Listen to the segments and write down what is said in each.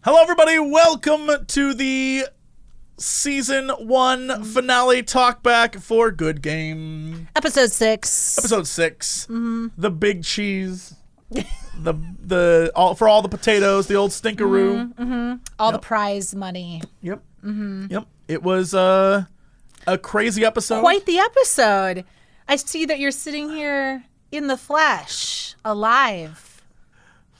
Hello, everybody. Welcome to the Season 1 finale talkback for Good Game. Episode 6. Episode 6. Mm-hmm. The big cheese. the all the potatoes, the old stinkeroo. Mm-hmm. All the prize money. Yep. Mm-hmm. Yep. It was a crazy episode. Quite the episode. I see that you're sitting here in the flesh, alive.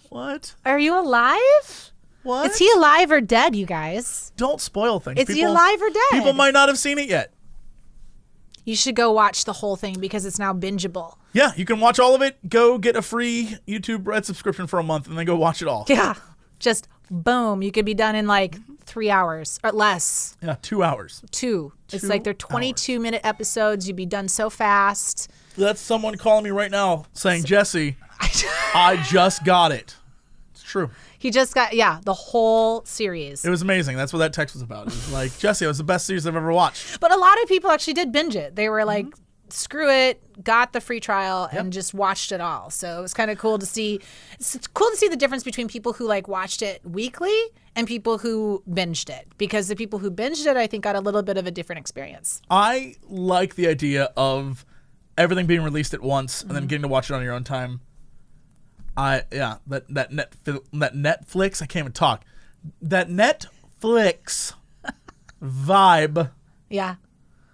What? Are you alive? What? Is he alive or dead, you guys? Don't spoil things. Is he alive or dead? People might not have seen it yet. You should go watch the whole thing because it's now bingeable. Yeah, you can watch all of it. Go get a free YouTube Red subscription for a month and then go watch it all. Yeah. Just boom. You could be done in like 3 hours or less. Yeah, 2 hours. It's like they're 22-minute episodes. You'd be done so fast. That's someone calling me right now saying, Jesse, I just got it. It's true. He just got, the whole series. It was amazing. That's what that text was about. It was like, Jesse, it was the best series I've ever watched. But a lot of people actually did binge it. They were like, screw it, got the free trial, and just watched it all. So it was kind of cool to see. It's cool to see the difference between people who like watched it weekly and people who binged it. Because the people who binged it, I think, got a little bit of a different experience. I like the idea of everything being released at once and then getting to watch it on your own time. That Netflix, I can't even talk. That Netflix vibe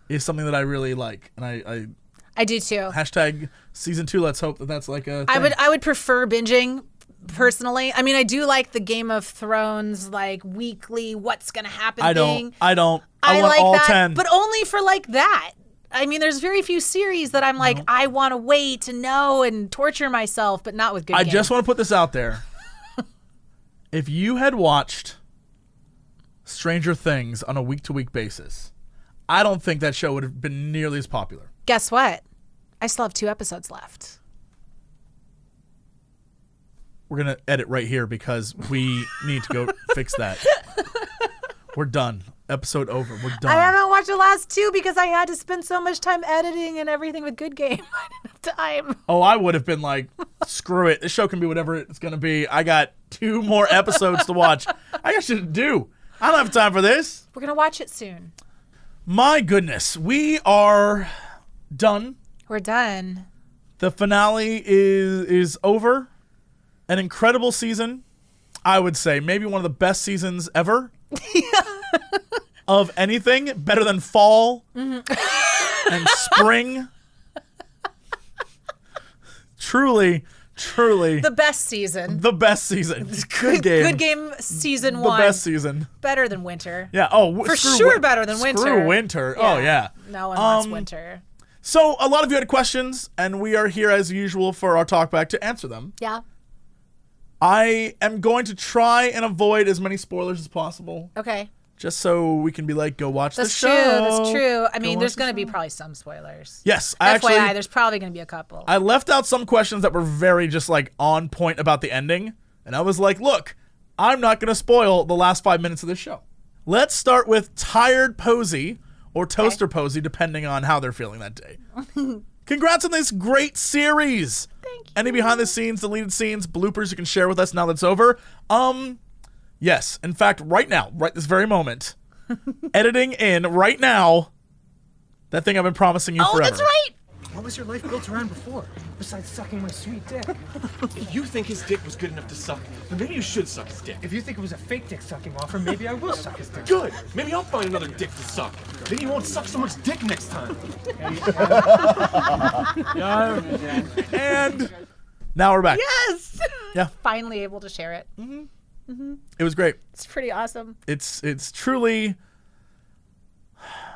is something that I really like. And I do too. Hashtag season 2, let's hope that's like a thing. I would prefer binging personally. I mean, I do like the Game of Thrones, like weekly, what's going to happen thing. I don't. I want like all that, 10. but only for like that. I mean, there's very few series that I'm like, I want to wait to know and torture myself, but not with Good Game. I just want to put this out there. If you had watched Stranger Things on a week-to-week basis, I don't think that show would have been nearly as popular. Guess what? I still have 2 episodes left. We're going to edit right here because we need to go fix that. We're done. Episode over. We're done. I haven't watched the last 2 because I had to spend so much time editing and everything with Good Game. I didn't have time. Oh, I would have been like, screw it. This show can be whatever it's going to be. I got 2 more episodes to watch. I got shit to do. I don't have time for this. We're going to watch it soon. My goodness. We are done. We're done. The finale is over. An incredible season. I would say maybe one of the best seasons ever. Of anything. Better than fall and spring. Truly. The best season. The best season. Good Game. Good Game season 1. The best season. Better than winter. Yeah. Oh, for sure better than winter. Screw winter. Yeah. Oh, yeah. No one wants winter. So a lot of you had questions, and we are here as usual for our talkback to answer them. Yeah. I am going to try and avoid as many spoilers as possible. Okay. Just so we can be like, go watch the show. That's true. I mean, there's going to be probably some spoilers. Yes. FYI, there's probably going to be a couple. I left out some questions that were very just like on point about the ending. And I was like, look, I'm not going to spoil the last 5 minutes of this show. Let's start with Tired Posey or Toaster Posey, depending on how they're feeling that day. Congrats on this great series. Thank you. Any behind the scenes, deleted scenes, bloopers you can share with us now that's over? Yes. In fact, right now, right this very moment, editing in right now, that thing I've been promising you forever. Oh, that's right. What was your life built around before, besides sucking my sweet dick? If you think his dick was good enough to suck, then maybe you should suck his dick. If you think it was a fake dick sucking offer, maybe I will suck his dick. Good! Maybe I'll find another dick to suck. Then you won't suck so much dick next time. And now we're back. Yes. Yeah. Finally able to share it. It was great. It's pretty awesome. It's truly...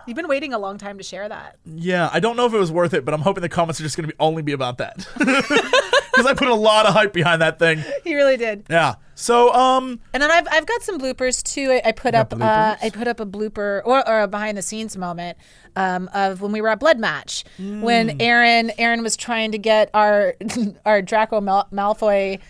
You've been waiting a long time to share that. Yeah, I don't know if it was worth it, but I'm hoping the comments are just going to only be about that. Because I put a lot of hype behind that thing. You really did. Yeah. So, and then I've got some bloopers too. I put up a blooper or a behind the scenes moment of when we were at Blood Match when Aaron was trying to get our Draco Malfoy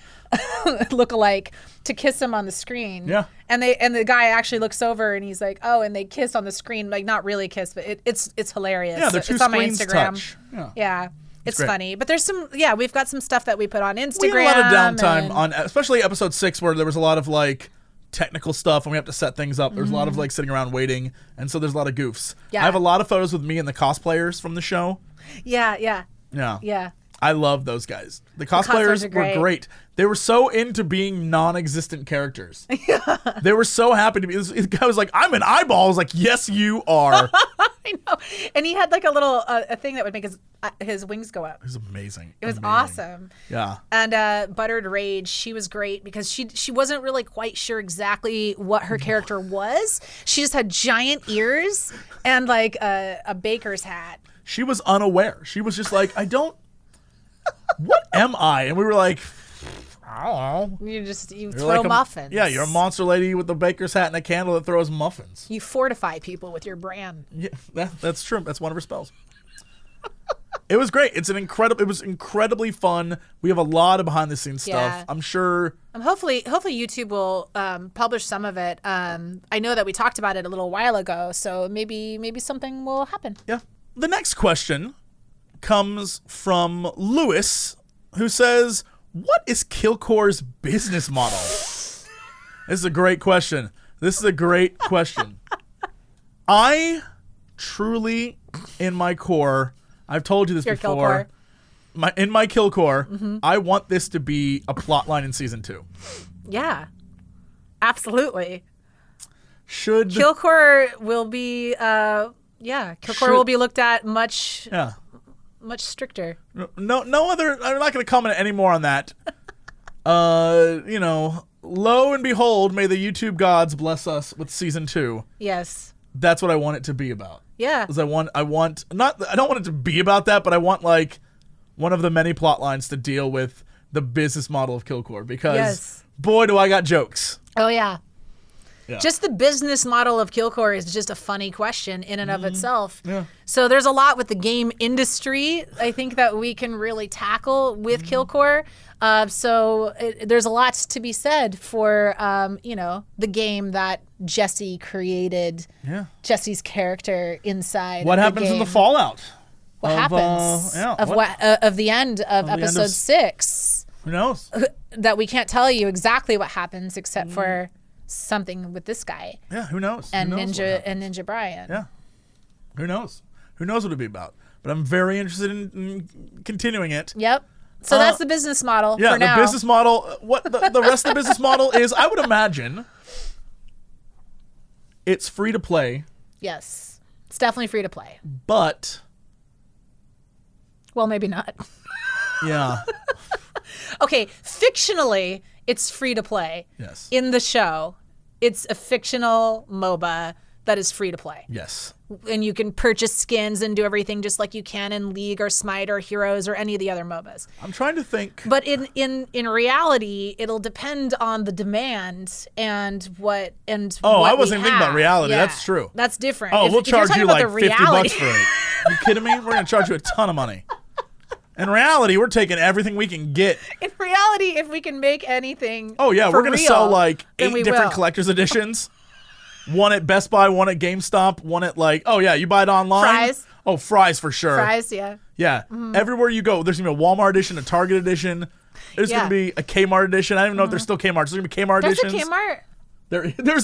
lookalike to kiss him on the screen. Yeah. And the guy actually looks over and he's like, oh, and they kiss on the screen, like not really kiss, but it's hilarious. Yeah, it's on my Instagram. Touch. Yeah. It's great. funny, but there's we've got some stuff that we put on Instagram. We had a lot of downtime on, especially episode 6, where there was a lot of like technical stuff and we have to set things up. There's a lot of like sitting around waiting, and so there's a lot of goofs. Yeah. I have a lot of photos with me and the cosplayers from the show. Yeah. I love those guys. The cosplayers were great. They were so into being non-existent characters. They were so happy to be. This guy was like, I'm an eyeball. I was like, yes, you are. I know. And he had like a little a thing that would make his wings go up. It was amazing. It was awesome. Yeah. And Buttered Rage, she was great because she wasn't really quite sure exactly what her character was. She just had giant ears and like a baker's hat. She was unaware. She was just like, what am I? And we were like, I don't know. You throw like muffins. Yeah, you're a monster lady with a baker's hat and a candle that throws muffins. You fortify people with your brand. Yeah, that's true. That's one of her spells. It was great. It was incredibly fun. We have a lot of behind the scenes stuff. I'm sure. Hopefully YouTube will publish some of it. I know that we talked about it a little while ago, so maybe something will happen. Yeah. The next question comes from Lewis, who says, what is Killcore's business model? This is a great question. I truly, in my core, I've told you this before. In my Killcore, I want this to be a plot line in season 2. Yeah, absolutely. Killcore will be, Killcore will be looked at much stricter. No other. I'm not going to comment any more on that. Lo and behold, may the YouTube gods bless us with season 2. Yes. That's what I want it to be about. Yeah. Because I don't want it to be about that, but I want like one of the many plot lines to deal with the business model of Killcore, because boy, do I got jokes. Oh yeah. Just the business model of Killcore is just a funny question in and of itself. Yeah. So there's a lot with the game industry, I think, that we can really tackle with Killcore. There's a lot to be said for, the game that Jesse created. Yeah. Jesse's character inside. What happens in the fallout? What happens of the end of episode 6? Who knows? That we can't tell you exactly what happens except for something with this guy. Yeah, who knows? And Ninja Brian. Yeah. Who knows? Who knows what it'd be about? But I'm very interested in continuing it. Yep. So that's the business model for now. Yeah, the business model. What the rest of the business model is, I would imagine it's free to play. Yes. It's definitely free to play. But well, maybe not. Yeah. Okay, fictionally, it's free to play. Yes. In the show, it's a fictional MOBA that is free to play. Yes. And you can purchase skins and do everything just like you can in League or Smite or Heroes or any of the other MOBAs. I'm trying to think. But in reality, it'll depend on the demand and what I wasn't thinking about reality. Yeah, that's true. That's different. We'll charge you like $50 for it. Are you kidding me? We're going to charge you a ton of money. In reality, we're taking everything we can get. In reality, if we can make anything, we're going to sell like 8 different collector's editions. One at Best Buy, one at GameStop, one at you buy it online. Fries. Oh, Fries for sure. Fries, yeah. Yeah. Mm-hmm. Everywhere you go, there's going to be a Walmart edition, a Target edition. There's going to be a Kmart edition. I don't even know if there's still Kmart. There's going to be Kmart editions. There's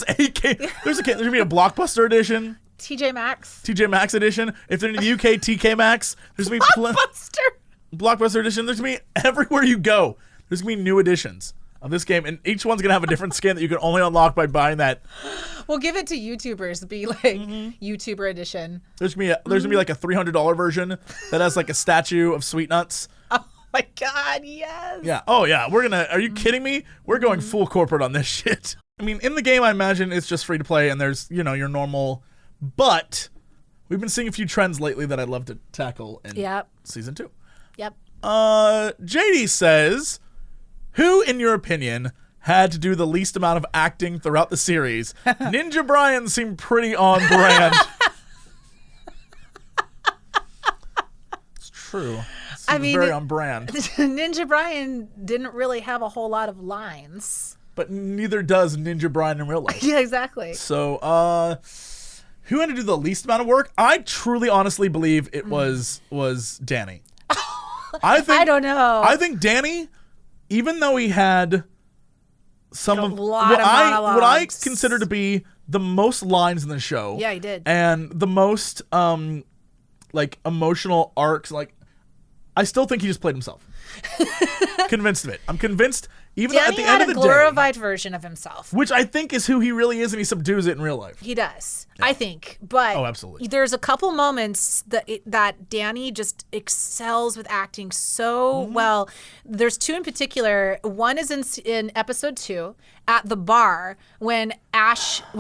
a Kmart. There's going to be a Blockbuster edition. TJ Maxx edition. If they're in the UK, TK Maxx. There's going to be Blockbuster edition. There's going to be everywhere you go. There's going to be new editions of this game, and each one's going to have a different skin that you can only unlock by buying that. We'll give it to YouTubers. Be like YouTuber edition. There's going to be like a $300 version that has like a statue of Sweet Nuts. Oh my God, yes. Yeah. Oh yeah. Are you kidding me? We're going full corporate on this shit. I mean, in the game, I imagine it's just free to play, and there's, your normal, but we've been seeing a few trends lately that I'd love to tackle in season 2. Yep. JD says, who, in your opinion, had to do the least amount of acting throughout the series? Ninja Brian seemed pretty on brand. It's true. Very on brand. Ninja Brian didn't really have a whole lot of lines. But neither does Ninja Brian in real life. Yeah, exactly. So, who had to do the least amount of work? I truly, honestly believe it was Danny. I don't know. I think Danny, even though he had some A of lot what of I monologues. consider to be the most lines in the show. Yeah, he did. And the most like emotional arcs. Like, I still think he just played himself. Convinced of it. I'm convinced. Even Danny at the had end a of the day, glorified version of himself. which I think is who he really is, and he subdues it in real life. He does, I think. But Oh, absolutely. there's a couple moments that Danny just excels with acting so well. There's two in particular. One is in episode 2 at the bar when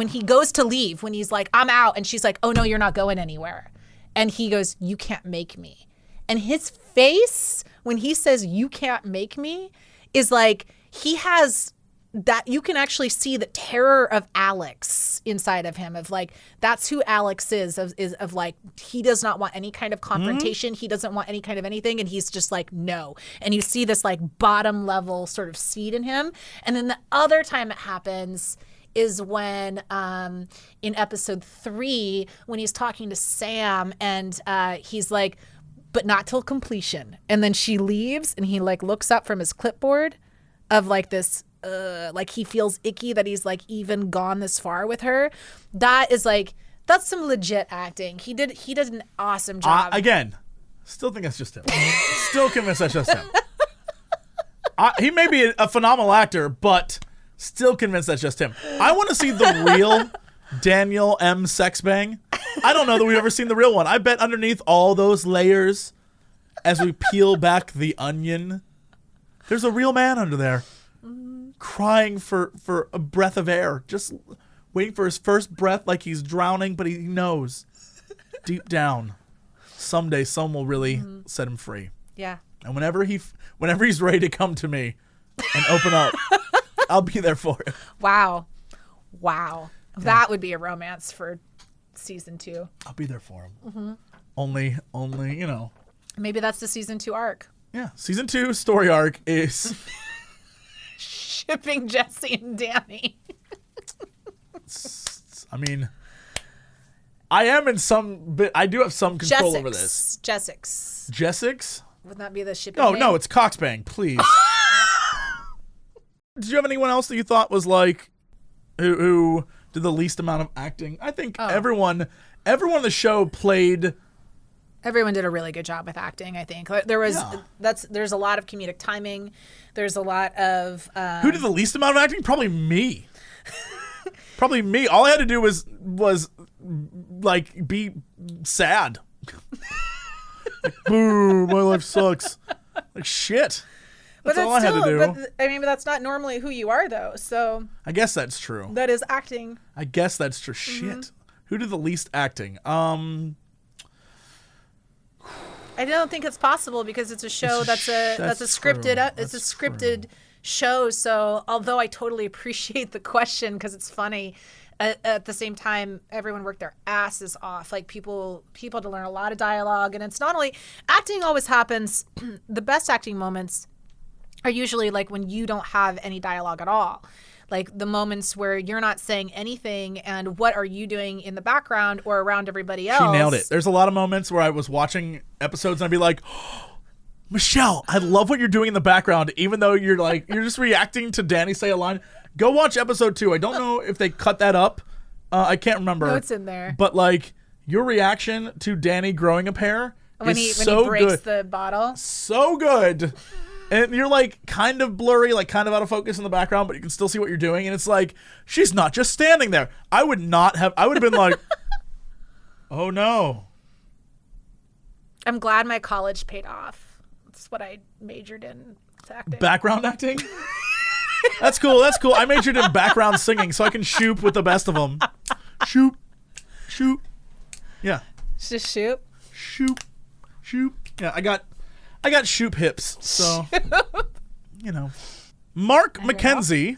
he goes to leave, when he's like, I'm out. And she's like, oh, no, you're not going anywhere. And he goes, you can't make me. And his face when he says, you can't make me, is like, he has that, you can actually see the terror of Alex inside of him, of like, that's who Alex is like, he does not want any kind of confrontation. He doesn't want any kind of anything. And he's just like, no. And you see this like bottom level sort of seed in him. And then the other time it happens is when in episode 3, when he's talking to Sam and he's like, but not till completion. And then she leaves and he like looks up from his clipboard of like this, like he feels icky that he's like even gone this far with her. That is like, that's some legit acting. He did an awesome job. Again, still think that's just him. Still convinced that's just him. He may be a phenomenal actor, but still convinced that's just him. I want to see the real Daniel M. Sexbang. I don't know that we've ever seen the real one. I bet underneath all those layers, as we peel back the onion, there's a real man under there, crying for a breath of air, just waiting for his first breath like he's drowning, but he knows deep down someday someone will really set him free. Yeah. And whenever he's ready to come to me and open up, I'll be there for him. Wow. That would be a romance for season 2. I'll be there for him. Only, you know. Maybe that's the season 2 arc. Yeah. Season 2 story arc is Shipping Jesse and Danny. I mean, I am in some bit. I do have some control over this. Jessix. Would that be the shipping No, name? no, it's Coxbang, please. Did you have anyone else that you thought was like who did the least amount of acting? I think everyone in the show played. Everyone did a really good job with acting, I think. There's a lot of comedic timing. There's a lot of Who did the least amount of acting? Probably me. Probably me. All I had to do was like be sad. Like, boo, my life sucks. Like shit. That's all I had to do. But that's not normally who you are, though. So I guess that's true. that is acting. I guess that's true. Shit. Who did the least acting? I don't think it's possible because it's a show that's a scripted show. So although I totally appreciate the question because it's funny, at the same time everyone worked their asses off. Like people had to learn a lot of dialogue, and it's not only acting always happens. The best acting moments are usually like when you don't have any dialogue at all. Like the moments where you're not saying anything and what are you doing in the background or around everybody else. She nailed it. There's a lot of moments where I was watching episodes and I'd be like, oh, Michelle, I love what you're doing in the background, even though you're just reacting to Danny say a line. Go watch episode 2. I don't know if they cut that up. I can't remember. No, it's in there. But like your reaction to Danny growing a pair when is he so breaks good. the bottle. So good. And you're like kind of blurry, like kind of out of focus in the background, but you can still see what you're doing. And it's like, she's not just standing there. I would have been like, oh no. I'm glad my college paid off. That's what I majored in. Acting. Background acting? That's cool. I majored in background singing so I can shoot with the best of them. Shoot. Yeah. Just shoot. Shoot. Yeah, I got shoot hips, so you know. Mark McKenzie,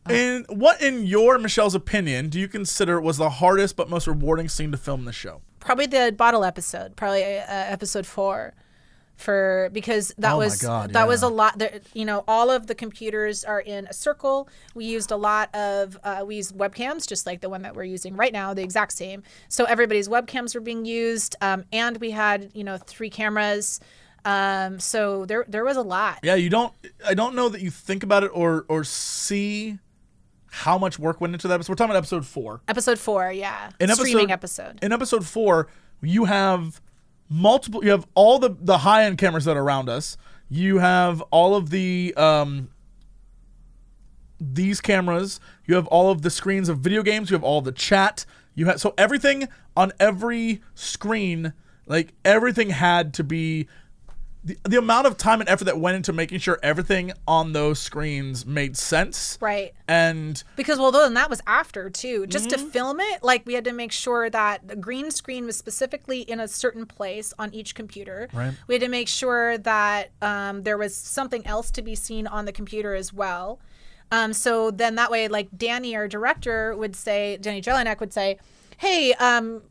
in your Michelle's opinion, do you consider was the hardest but most rewarding scene to film in the show? Probably the bottle episode, episode 4, because that was a lot. All of the computers are in a circle. We used a lot of we used webcams, just like the one that we're using right now, the exact same. So everybody's webcams were being used, and we had 3 cameras. So there was a lot. Yeah, I don't know that you think about it or see how much work went into that. So we're talking about episode 4. Episode 4, yeah. Streaming episode. In episode 4, you have all the high-end cameras that are around us. You have all of the these cameras. You have all of the screens of video games. You have all of the chat. So everything on every screen, like everything had to be the amount of time and effort that went into making sure everything on those screens made sense. Right. And because then that was after too. Just to film it, like we had to make sure that the green screen was specifically in a certain place on each computer. Right. We had to make sure that there was something else to be seen on the computer as well. So then that way, like Danny, our director, Danny Jelinek would say, hey,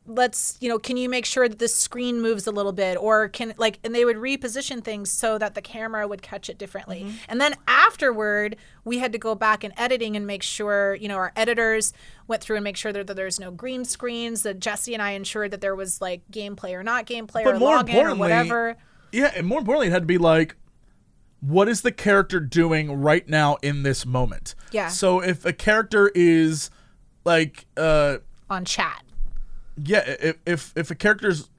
let's, can you make sure that the screen moves a little bit, or and they would reposition things so that the camera would catch it differently. And then afterward, we had to go back in editing and make sure, our editors went through and make sure that there's no green screens, that Jesse and I ensured that there was like gameplay or not gameplay, or login or whatever. Yeah, and more importantly, it had to be like, what is the character doing right now in this moment? Yeah. So if a character is like on chat. Yeah, if a character's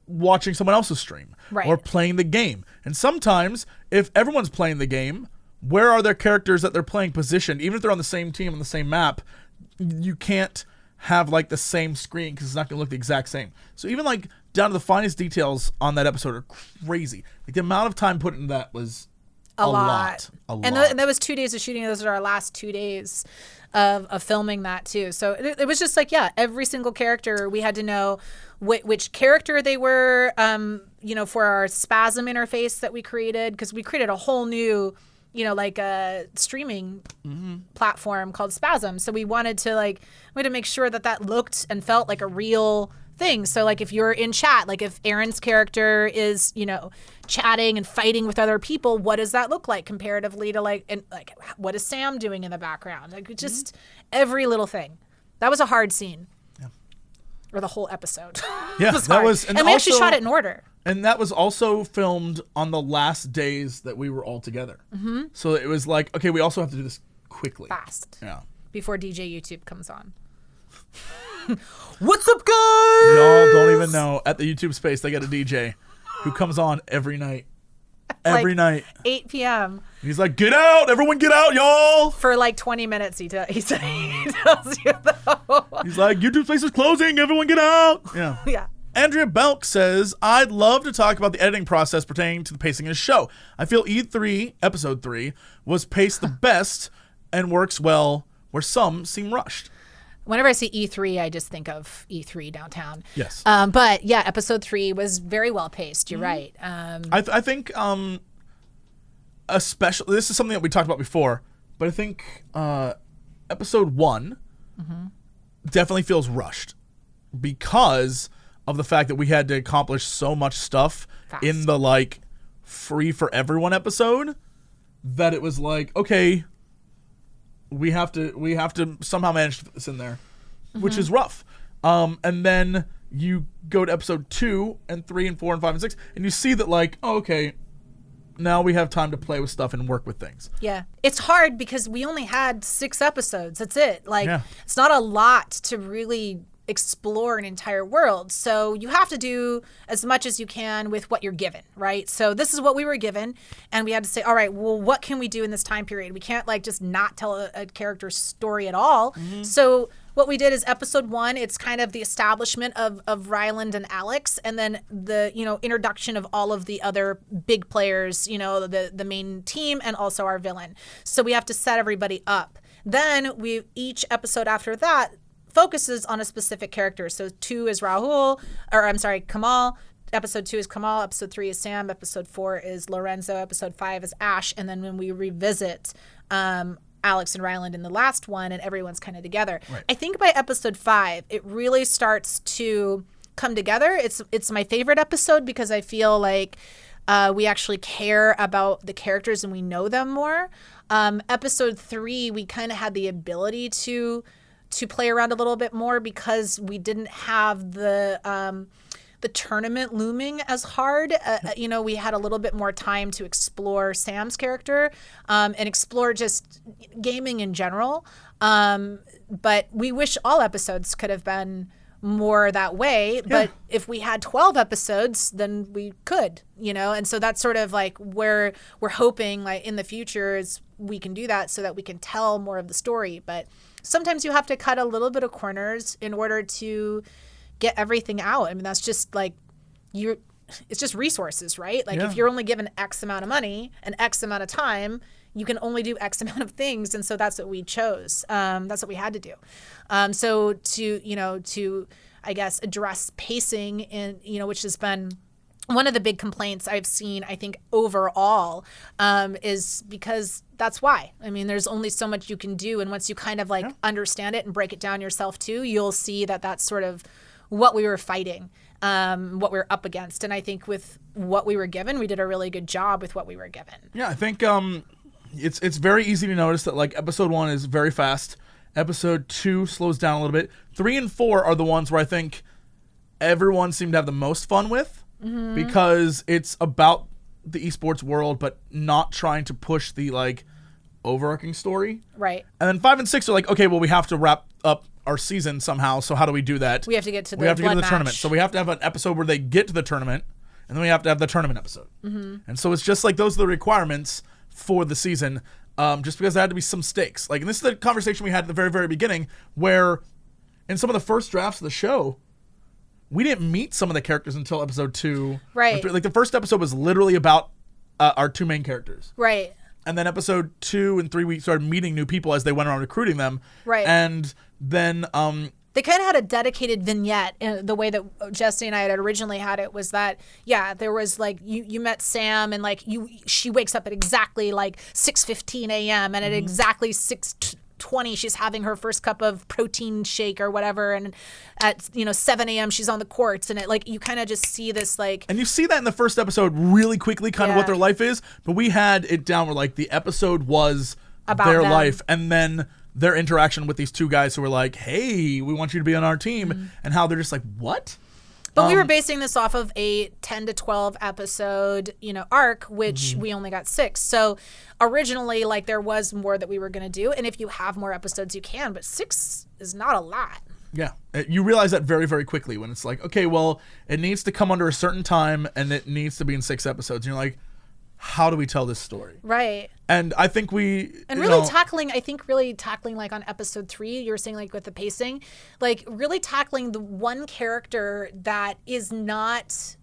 watching someone else's stream, right, or playing the game. And sometimes if everyone's playing the game, where are their characters that they're playing positioned? Even if they're on the same team on the same map, you can't have like the same screen because it's not going to look the exact same. So even like down to the finest details on that episode are crazy. Like the amount of time put into that was a lot. And that was 2 days of shooting. Those are our last 2 days of filming that too. So it was just like, every single character, we had to know which character they were, for our spasm interface that we created, because we created a whole new, like a streaming platform called Spasm. So we wanted to make sure that looked and felt like a real thing. So like if you're in chat, like if Aaron's character is, chatting and fighting with other people, what does that look like comparatively to what is Sam doing in the background? Like just every little thing. That was a hard scene. Yeah. Or the whole episode. Yeah, that was, and we actually shot it in order. And that was also filmed on the last days that we were all together. Mm-hmm. So it was like, okay, we also have to do this quickly. Fast. Yeah. Before DJ YouTube comes on. What's up, guys? Y'all don't even know. At the YouTube space, they got a DJ who comes on every night. Every night. 8 p.m. He's like, get out! Everyone get out, y'all! For like 20 minutes, he tells you though. He's like, YouTube space is closing! Everyone get out! Yeah. Yeah. Andrea Belk says, I'd love to talk about the editing process pertaining to the pacing of the show. I feel E3, episode 3, was paced the best and works well, where some seem rushed. Whenever I see E3, I just think of E3 downtown. Yes. But yeah, episode 3 was very well paced. You're right. I think especially, this is something that we talked about before, but I think episode 1 definitely feels rushed because of the fact that we had to accomplish so much stuff fast in the free for everyone episode that it was like, okay, we have to somehow manage to put this in there, which is rough. And then you go to episode 2 and 3 and 4 and 5 and 6, and you see that okay, now we have time to play with stuff and work with things. Yeah. It's hard because we only had 6 episodes. That's it. It's not a lot to really explore an entire world. So you have to do as much as you can with what you're given, right? So this is what we were given, and we had to say, all right, well, what can we do in this time period? We can't just not tell a character's story at all. So what we did is episode 1, it's kind of the establishment of Ryland and Alex, and then the introduction of all of the other big players, the main team, and also our villain. So we have to set everybody up. Then each episode after that focuses on a specific character. So 2 is Kamal. Episode 2 is Kamal. Episode 3 is Sam. Episode 4 is Lorenzo. Episode 5 is Ash. And then when we revisit Alex and Ryland in the last one, and everyone's kind of together. Right. I think by episode 5, it really starts to come together. It's my favorite episode because I feel like we actually care about the characters and we know them more. Episode 3, we kind of had the ability to play around a little bit more because we didn't have the the tournament looming as hard. We had a little bit more time to explore Sam's character and explore just gaming in general. But we wish all episodes could have been more that way. But if we had 12 episodes, then we could, and so that's sort of like where we're hoping like in the future is we can do that so that we can tell more of the story. But sometimes you have to cut a little bit of corners in order to get everything out. I mean, that's just like it's just resources, right? Like if you're only given X amount of money and X amount of time, you can only do X amount of things. And so that's what we chose. That's what we had to do. So to, I guess, address pacing which has been one of the big complaints I've seen, I think, overall, is because that's why. I mean, there's only so much you can do. And once you kind of understand it and break it down yourself too, you'll see that that's sort of what we were fighting, what we were up against. And I think with what we were given, we did a really good job with what we were given. Yeah, I think it's very easy to notice that like episode 1 is very fast. Episode 2 slows down a little bit. 3 and 4 are the ones where I think everyone seemed to have the most fun with because it's about the esports world, but not trying to push the like overarching story. Right. And then 5 and 6 are like, okay, well, we have to wrap up our season somehow. So how do we do that? We have to get to the tournament. So we have to have an episode where they get to the tournament, and then we have to have the tournament episode. And so it's just like those are the requirements for the season, just because there had to be some stakes. Like, and this is the conversation we had at the very, very beginning, where in some of the first drafts of the show, we didn't meet some of the characters until episode 2. Right. Like the first episode was literally about our 2 main characters. Right. And then episode 2 and 3, we started meeting new people as they went around recruiting them. Right. And then they kind of had a dedicated vignette. The way that Jesse and I had originally had it was that, there was like you met Sam and like she wakes up at exactly like 6:15 a.m. and at exactly 6:20 she's having her first cup of protein shake or whatever, and at 7 a.m. she's on the courts, and it like you kind of just see this like, and you see that in the first episode really quickly, kind of what their life is. But we had it down where like the episode was about their life, and then their interaction with these 2 guys who were like, hey, we want you to be on our team, and how they're just like, what? But we were basing this off of a 10 to 12 episode, arc, which we only got 6. So originally, like, there was more that we were going to do. And if you have more episodes, you can. But 6 is not a lot. Yeah. You realize that very, very quickly when it's like, okay, well, it needs to come under a certain time and it needs to be in 6 episodes. And you're like, how do we tell this story? Right. And I think really tackling like on episode 3, you were saying like with the pacing, like really tackling the one character that is not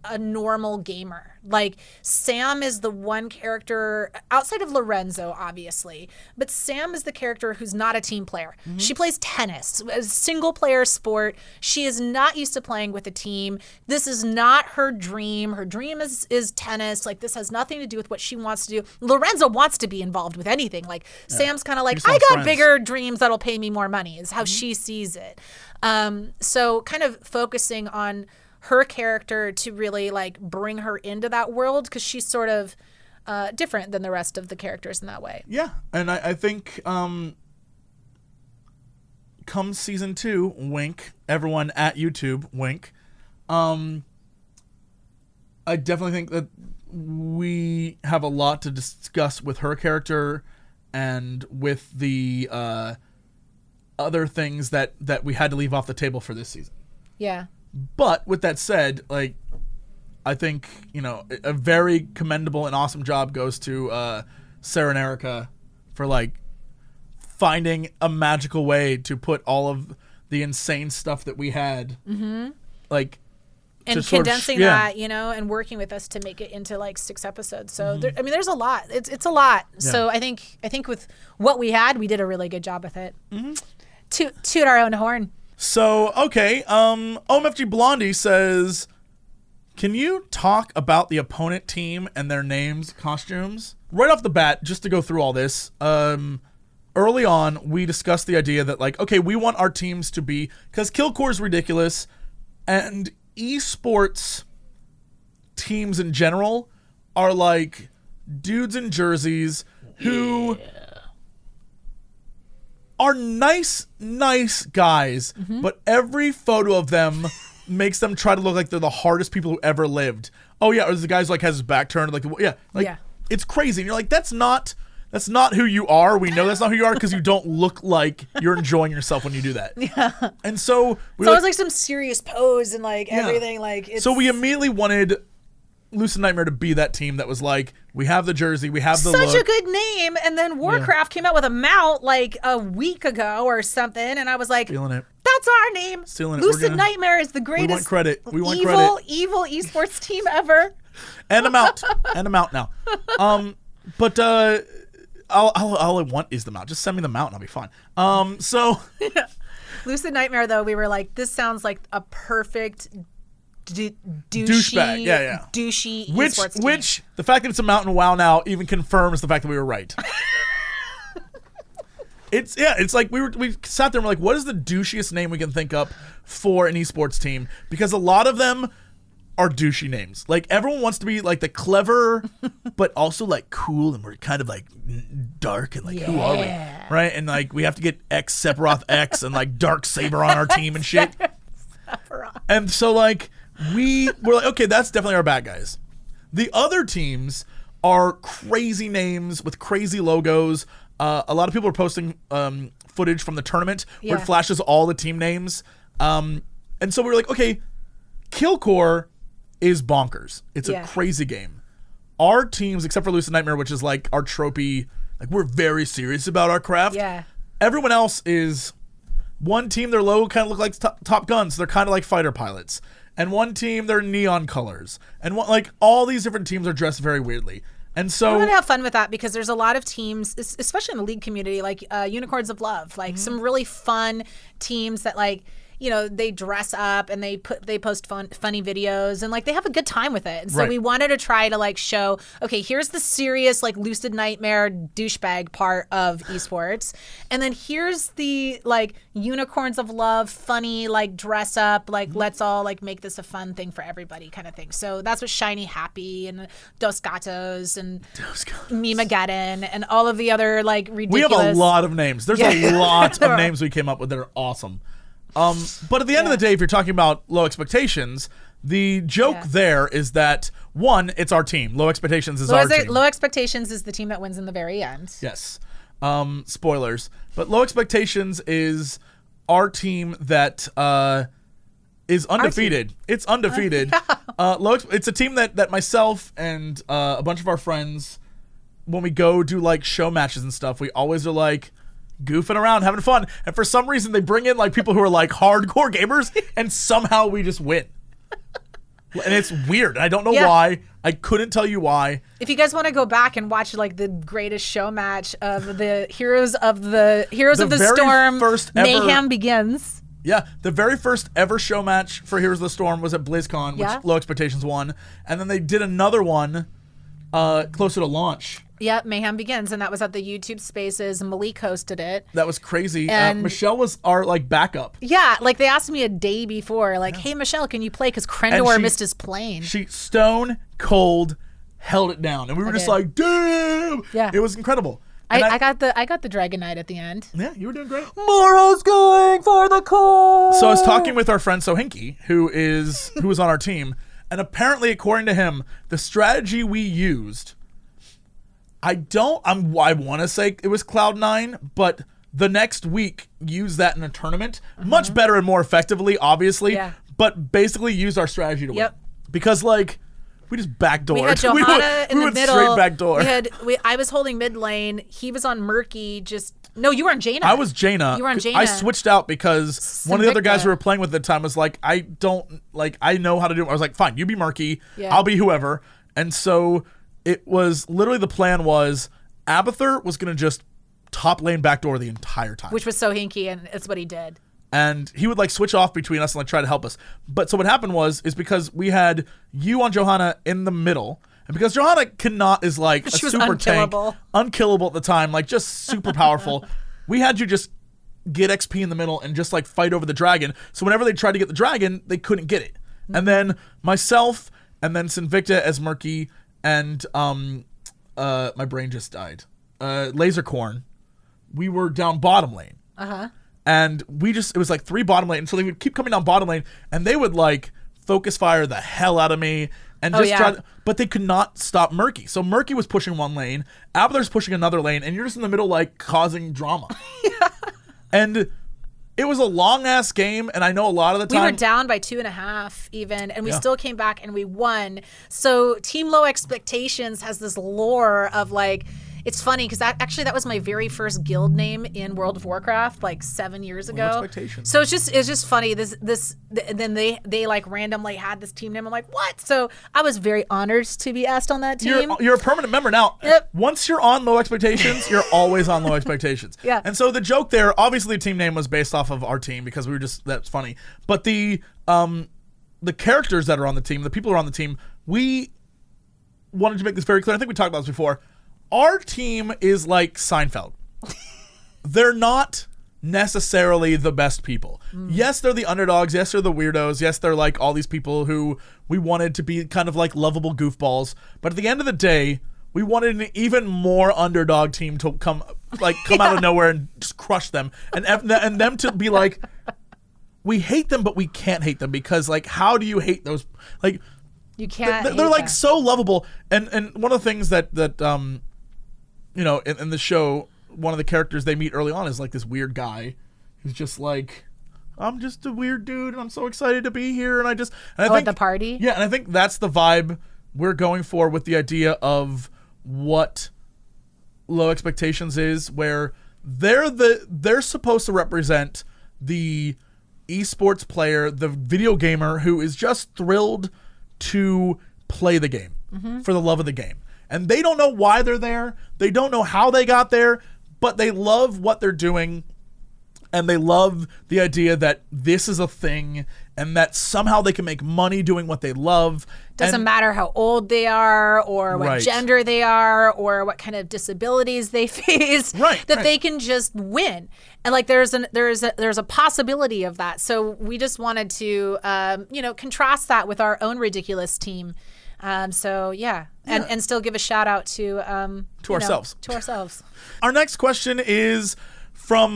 a normal gamer. Like Sam is the one character outside of Lorenzo, obviously, but Sam is the character who's not a team player. She plays tennis, a single player sport. She is not used to playing with a team. This is not her dream. Her dream is tennis. Like this has nothing to do with what she wants to do. Lorenzo wants to be involved with anything. Like Sam's kind of like, I got bigger dreams that'll pay me more money is how she sees it. So kind of focusing on her character to really like bring her into that world because she's sort of different than the rest of the characters in that way. Yeah, and I think come season 2, wink, everyone at YouTube, wink, I definitely think that we have a lot to discuss with her character and with the other things that we had to leave off the table for this season. Yeah. But with that said, like, I think, a very commendable and awesome job goes to Sarah and Erica for, like, finding a magical way to put all of the insane stuff that we had, like, and condensing that, and working with us to make it into, like, 6 episodes. So, there's a lot. It's a lot. Yeah. So I think with what we had, we did a really good job with it. Toot our own horn. So, okay, OMFG Blondie says, can you talk about the opponent team and their names, costumes? Right off the bat, just to go through all this, early on, we discussed the idea that, like, okay, we want our teams to be, because Killcore is ridiculous, and esports teams in general are, like, dudes in jerseys who are nice guys, but every photo of them makes them try to look like they're the hardest people who ever lived. Oh yeah, or the guy's like has his back turned, like it's crazy. And you're like, that's not who you are. We know that's not who you are because you don't look like you're enjoying yourself when you do that. Yeah. And so it's always like some serious pose and like everything. Like so we immediately wanted Lucid Nightmare to be that team that was like, we have the jersey, we have the such look. a good name. And then Warcraft came out with a mount like a week ago or something, and I was like, feeling it. That's our name. Stealing it. Lucid Nightmare is the greatest. We want credit. We want evil esports team ever. And a mount. Now. But all I want is the mount. Just send me the mount and I'll be fine. Lucid Nightmare, though, we were like, this sounds like a perfect douchebag. Yeah. Douchey esports team. Which the fact that it's a mountain WoW now even confirms the fact that we were right. It's like we sat there and we're like, what is the douchiest name we can think up for an esports team? Because a lot of them are douchey names. Like everyone wants to be like the clever, but also like cool, and we're kind of like dark and like who are we, right? And like we have to get Sephiroth X and like Dark Saber on our team and shit. And so like we're like, okay, that's definitely our bad guys. The other teams are crazy names with crazy logos. A lot of people are posting footage from the tournament where it flashes all the team names. And so we were like, okay, Killcore is bonkers. It's a crazy game. Our teams, except for Lucid Nightmare, which is like our tropey, like we're very serious about our craft. Yeah. Everyone else is one team, their logo kind of look like Top Gun, so they're kind of like fighter pilots. And one team, they're neon colors. And like all these different teams are dressed very weirdly. And so I want to have fun with that because there's a lot of teams, especially in the League community, like Unicorns of Love, like some really fun teams that like, you know, they dress up and they post funny videos and like they have a good time with it. And so we wanted to try to like show, okay, here's the serious like Lucid Nightmare douchebag part of esports, and then here's the like Unicorns of Love funny like dress up like let's all like make this a fun thing for everybody kind of thing. So that's what Shiny Happy and Dos Gatos and Memageddon and all of the other like ridiculous. We have a lot of names. There's a lot of names we came up with that are awesome. But at the end of the day, if you're talking about low expectations, the joke there is that one, it's our team. Low expectations is our team. Low expectations is the team that wins in the very end. Yes. Spoilers. But low expectations is our team that is undefeated. It's undefeated. It's a team that myself and a bunch of our friends, when we go do like show matches and stuff, we always are like goofing around, having fun, and for some reason they bring in like people who are like hardcore gamers, and somehow we just win. And it's weird. I don't know why. I couldn't tell you why. If you guys want to go back and watch like the greatest show match of the Heroes of the Storm, first Mayhem Begins. Yeah, the very first ever show match for Heroes of the Storm was at BlizzCon, which Low Expectations won, and then they did another one closer to launch. Yep, Mayhem Begins, and that was at the YouTube Spaces. Malik hosted it. That was crazy. And Michelle was our like backup. Yeah, like they asked me a day before, like, "Hey Michelle, can you play?" Because Crendor missed his plane. She stone cold held it down, and we were just like, "Damn!" Yeah, it was incredible. I got the Dragon Knight at the end. Yeah, you were doing great. Morrow's going for the core. So I was talking with our friend Sohinki, who was on our team, and apparently, according to him, the strategy we used. I want to say it was Cloud9, but the next week use that in a tournament much better and more effectively, obviously, but basically use our strategy to win. Because like we just backdoored. We had Johanna in the middle. Straight backdoor. I was holding mid lane. He was on Murky. No, you were on Jaina. I was Jaina. You were on Jaina. I switched out because one of the other guys we were playing with at the time was like, I know how to do it. I was like, fine, you be Murky. Yeah. I'll be whoever. And so it was literally the plan was Abathur was going to just top lane backdoor the entire time. Which was so hinky, and it's what he did. And he would like switch off between us and like try to help us. But so what happened is because we had you on Johanna in the middle, and because Johanna is like a super unkillable at the time, like just super powerful, we had you just get XP in the middle and just like fight over the dragon. So whenever they tried to get the dragon, they couldn't get it. Mm-hmm. And then myself and then Sinvicta as Murky and my brain just died. Lasercorn, we were down bottom lane. and it was like 3 bottom lane. And so they would keep coming down bottom lane, and they would like focus fire the hell out of me. And just but they could not stop Murky. So Murky was pushing one lane, Abler's pushing another lane, and you're just in the middle like causing drama. And it was a long ass game, and I know a lot of the time we were down by 2.5 even, and we still came back and we won. So Team Low Expectations has this lore of like, it's funny because that was my very first guild name in World of Warcraft like 7 years ago. Low Expectations. So it's just funny. Then they like randomly had this team name. I'm like, what? So I was very honored to be asked on that team. You're a permanent member now. Yep. Once you're on Low Expectations, you're always on Low Expectations. Yeah. And so the joke there, obviously the team name was based off of our team because that's funny. But the characters that are on the team, the people who are on the team, we wanted to make this very clear. I think we talked about this before. Our team is like Seinfeld. They're not necessarily the best people. Yes, they're the underdogs. Yes, they're the weirdos. Yes, they're like all these people who we wanted to be kind of like lovable goofballs. But at the end of the day, we wanted an even more underdog team to come out of nowhere and just crush them. And them to be like, we hate them, but we can't hate them because like, how do you hate those? Like, you can't. They're like so lovable. And one of the things that you know, in the show, one of the characters they meet early on is like this weird guy who's just like, I'm just a weird dude and I'm so excited to be here. And I think at the party? Yeah, and I think that's the vibe we're going for with the idea of what Low Expectations is, where they're supposed to represent the esports player, the video gamer who is just thrilled to play the game for the love of the game. And they don't know why they're there. They don't know how they got there, but they love what they're doing. And they love the idea that this is a thing and that somehow they can make money doing what they love. Doesn't matter how old they are or what gender they are or what kind of disabilities they face. They can just win. And like there's a possibility of that. So we just wanted to contrast that with our own ridiculous team. And still give a shout out to ourselves. To ourselves. Our next question is from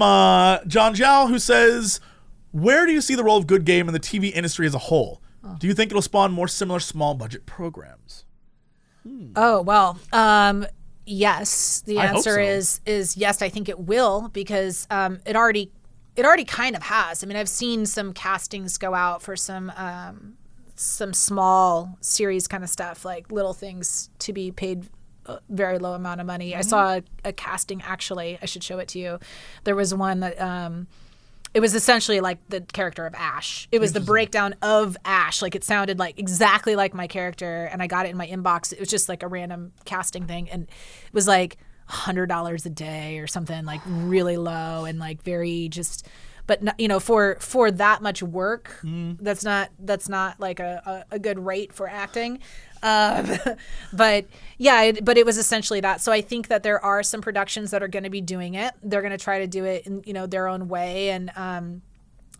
John Zhao, who says, where do you see the role of Good Game in the TV industry as a whole? Do you think it'll spawn more similar small budget programs? Oh, well, yes. The answer is yes, I think it will, because it already kind of has. I mean, I've seen some castings go out for some small series kind of stuff, like little things to be paid a very low amount of money. I saw a casting, actually. I should show it to you. There was one that it was essentially like the character of Ash. It was the breakdown of Ash. Like it sounded like exactly like my character, and I got it in my inbox. It was just like a random casting thing, and it was like $100 a day or something, like really low and like very just. But for that much work, that's not like a good rate for acting. But it was essentially that. So I think that there are some productions that are going to be doing it. They're going to try to do it in their own way, and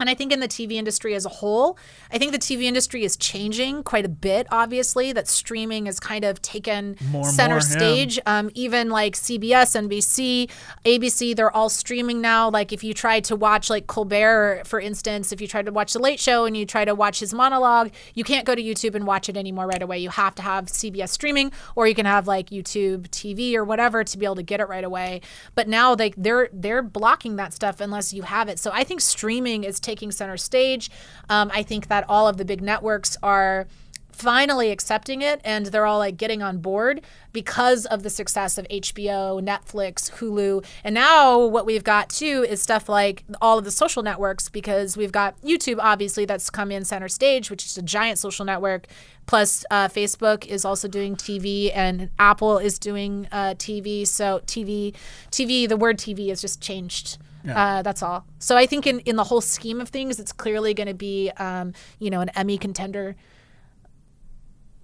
I think in the TV industry as a whole, I think the TV industry is changing quite a bit, obviously, that streaming has kind of taken center stage. Even like CBS, NBC, ABC, they're all streaming now. Like if you try to watch like Colbert, for instance, if you try to watch The Late Show and you try to watch his monologue, you can't go to YouTube and watch it anymore right away. You have to have CBS streaming, or you can have like YouTube TV or whatever to be able to get it right away. But now they're blocking that stuff unless you have it. So I think streaming is taking center stage. I think that all of the big networks are finally accepting it, and they're all like getting on board because of the success of HBO, Netflix, Hulu. And now what we've got too is stuff like all of the social networks, because we've got YouTube, obviously, that's come in center stage, which is a giant social network. Plus Facebook is also doing TV, and Apple is doing TV. So TV, the word TV has just changed. Yeah. That's all. So I think in the whole scheme of things, it's clearly going to be, an Emmy contender.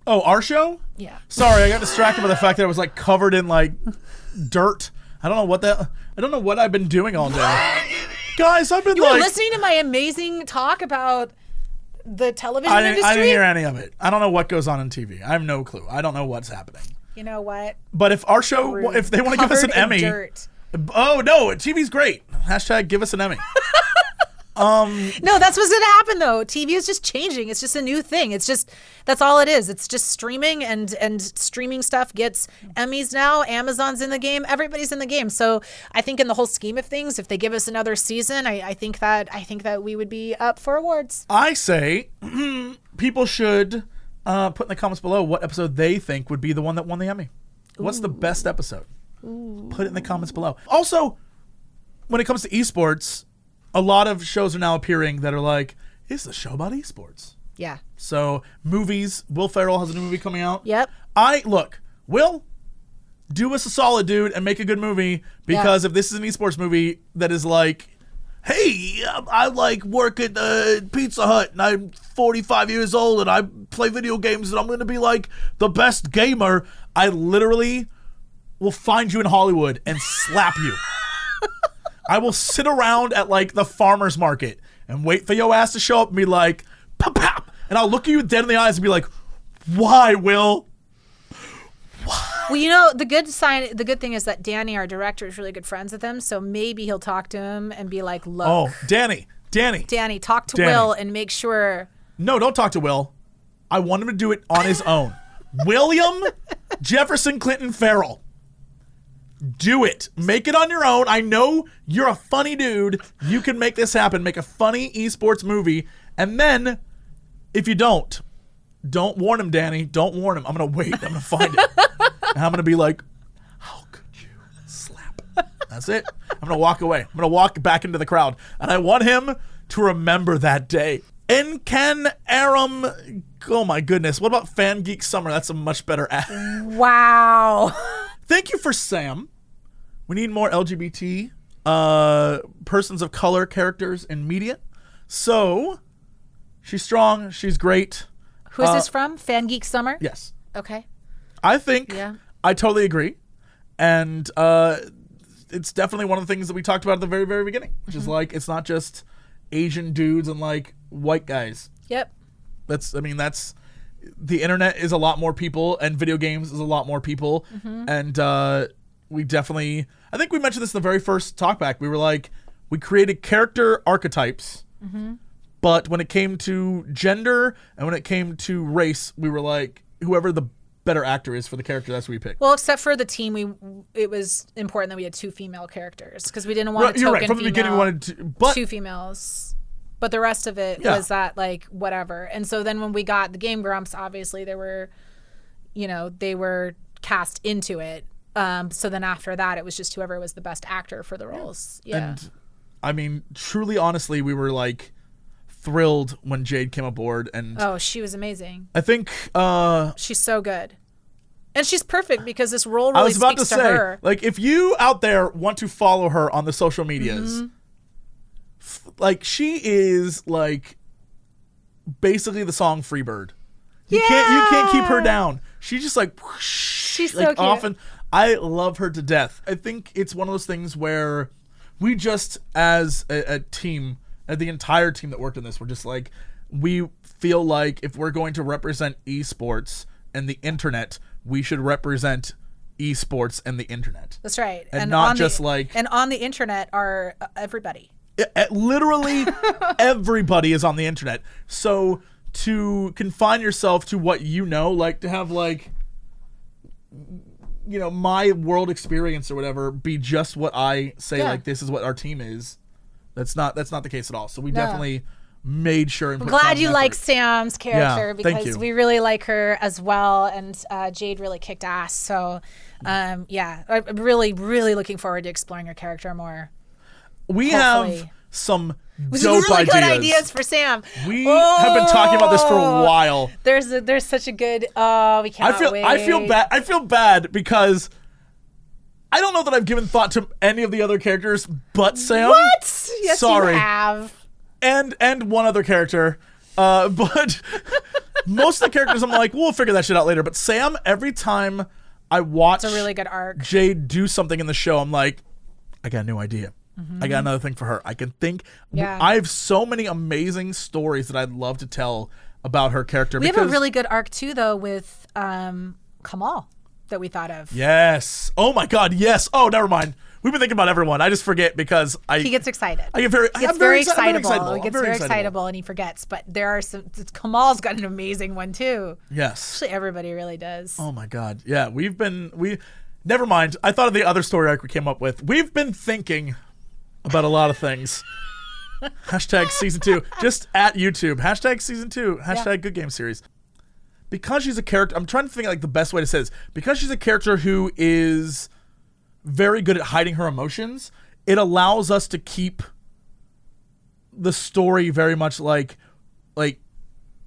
Oh, our show? Yeah. Sorry, I got distracted by the fact that it was like covered in like dirt. I don't know what I've been doing all day. Guys, I've been You were listening to my amazing talk about the television industry? I didn't hear any of it. I don't know what goes on in TV. I have no clue. I don't know what's happening. You know what? But if our show, if they want to give us an Emmy. Dirt. Oh, no, TV's great. # give us an Emmy. No, that's what's going to happen though. TV is just changing. It's just a new thing. It's just, that's all it is. It's just streaming, and streaming stuff gets Emmys now. Amazon's in the game. Everybody's in the game. So I think in the whole scheme of things, if they give us another season, I think that we would be up for awards. I say people should put in the comments below what episode they think would be the one that won the Emmy. What's the best episode? Put it in the comments below. Also, when it comes to esports, a lot of shows are now appearing that are like, it's a show about esports. Yeah. So movies, Will Ferrell has a new movie coming out. Yep. Will, do us a solid, dude, and make a good movie, because if this is an esports movie that is like, hey, I like work at Pizza Hut and I'm 45 years old and I play video games and I'm going to be like the best gamer, I literally will find you in Hollywood and slap you. I will sit around at like the farmer's market and wait for your ass to show up and be like, pop, pop. And I'll look at you dead in the eyes and be like, why, Will? Why? Well, you know, the good thing is that Danny, our director, is really good friends with him. So maybe he'll talk to him and be like, look. Oh, Danny, talk to Will and make sure. No, don't talk to Will. I want him to do it on his own. William Jefferson Clinton Farrell. Do it. Make it on your own. I know you're a funny dude. You can make this happen. Make a funny esports movie. And then, if you don't warn him, Danny. Don't warn him. I'm going to wait. I'm going to find it. And I'm going to be like, how could you slap? That's it. I'm going to walk away. I'm going to walk back into the crowd. And I want him to remember that day. And Ken Aram. Oh, my goodness. What about Fan Geek Summer? That's a much better ad. Wow. Thank you for Sam. We need more LGBT persons of color characters in media. So, she's strong. She's great. Who is this from? Fan Geek Summer? Yes. Okay. I think I totally agree. And it's definitely one of the things that we talked about at the very, very beginning, which is like, it's not just Asian dudes and like white guys. Yep. That's the internet is a lot more people, and video games is a lot more people. And we definitely, I think we mentioned this in the very first talkback. We were like, we created character archetypes, but when it came to gender and when it came to race, we were like, whoever the better actor is for the character, that's what we picked. Well, except for the team, it was important that we had 2 female characters because we didn't want to You're right. From the beginning, we wanted 2 females. But the rest of it was that, like, whatever. And so then when we got the Game Grumps, obviously they were cast into it. So then after that, it was just whoever was the best actor for the roles. Yeah. And, I mean, truly, honestly, we were, like, thrilled when Jade came aboard. And oh, she was amazing. I think... she's so good. And she's perfect because this role really speaks to her. Like, if you out there want to follow her on the social medias... Like, she is like basically the song Freebird. You can't keep her down. She's just like whoosh, she's like so cute. Often I love her to death. I think it's one of those things where we just as a team, the entire team that worked on this, we're just like, we feel like if we're going to represent esports and the internet, we should represent esports and the internet. That's right. And not just and on the internet are everybody. Literally everybody is on the internet. So to confine yourself to what you know, like to have like, you know, my world experience or whatever be just what I say, like this is what our team is. That's not the case at all. So we definitely mid sure. And I'm glad you like Sam's character because we really like her as well, and Jade really kicked ass. So I'm really looking forward to exploring her character more. We have some dope really good ideas for Sam. We have been talking about this for a while. There's such a good. Oh, we cannot wait. I feel bad because I don't know that I've given thought to any of the other characters but Sam. What? Yes, sorry. You have. And one other character, but most of the characters I'm like, we'll figure that shit out later. But Sam, every time I watch, it's a really good arc. Jade do something in the show, I'm like, I got a new idea. I got another thing for her. I can think. I have so many amazing stories that I'd love to tell about her character. We have a really good arc too, though, with Kamal that we thought of. Yes. Oh my God. Yes. Oh, never mind. We've been thinking about everyone. I just forget because he gets excited. I get very, He gets I'm very excitable. excitable. He I'm gets very excitable and he forgets. But there are some. Kamal's got an amazing one too. Yes. Actually, everybody really does. Oh my God. Yeah, never mind. I thought of the other story arc we came up with. We've been thinking about a lot of things. Hashtag season 2. Just at YouTube. Hashtag season 2. Hashtag good game series. Because she's a character, I'm trying to think like the best way to say this. Because she's a character who is very good at hiding her emotions, it allows us to keep the story very much like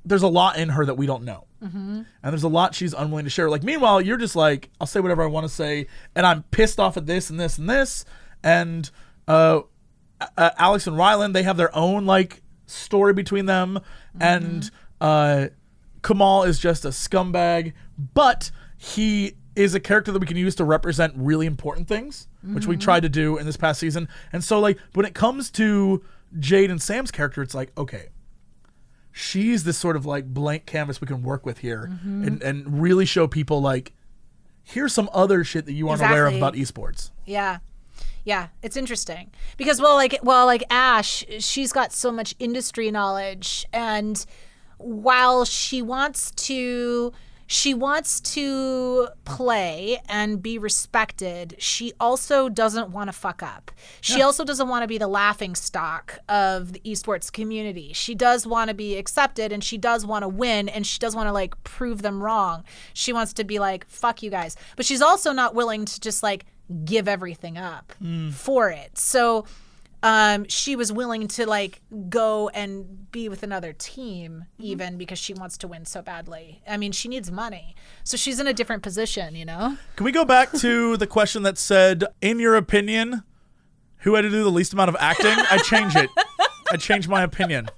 there's a lot in her that we don't know. And there's a lot she's unwilling to share. Like, meanwhile, you're just like, I'll say whatever I want to say, and I'm pissed off at this and this and this. And Alex and Rylan, they have their own like story between them, and Kamal is just a scumbag, but he is a character that we can use to represent really important things, which we tried to do in this past season. And so, like, when it comes to Jade and Sam's character, it's like, okay, she's this sort of like blank canvas we can work with here, and really show people like, here's some other shit that you aren't aware of about esports. Yeah, it's interesting because like Ash, she's got so much industry knowledge, and while she wants to play and be respected, she also doesn't want to fuck up. She also doesn't want to be the laughing stock of the esports community. She does want to be accepted, and she does want to win, and she does want to like prove them wrong. She wants to be like, fuck you guys. But she's also not willing to just like give everything up for it. So she was willing to like go and be with another team even because she wants to win so badly. I mean, she needs money. So she's in a different position, you know? Can we go back to the question that said, in your opinion, who had to do the least amount of acting? I change it. I changed my opinion.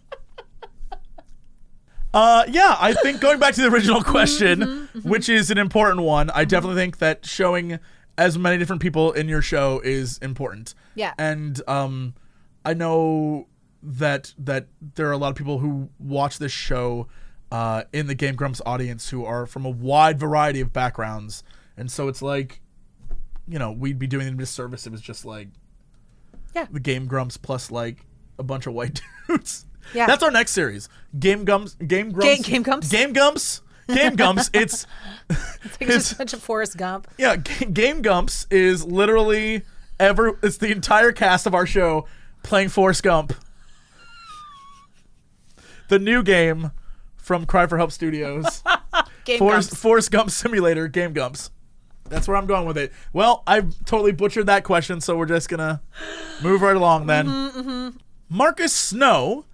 Yeah, I think going back to the original question, which is an important one, I definitely think that showing as many different people in your show is important. Yeah. And I know that there are a lot of people who watch this show in the Game Grumps audience who are from a wide variety of backgrounds. And so it's like, you know, we'd be doing them a disservice. It was just like the Game Grumps plus like a bunch of white dudes. Yeah. That's our next series. Game Grumps. It's just a bunch of Forrest Gump. Yeah, Game Gumps is literally it's the entire cast of our show playing Forrest Gump. The new game from Cry for Help Studios. Forrest Gump Simulator, Game Gumps. That's where I'm going with it. Well, I totally butchered that question, so we're just gonna move right along then. Marcus Snow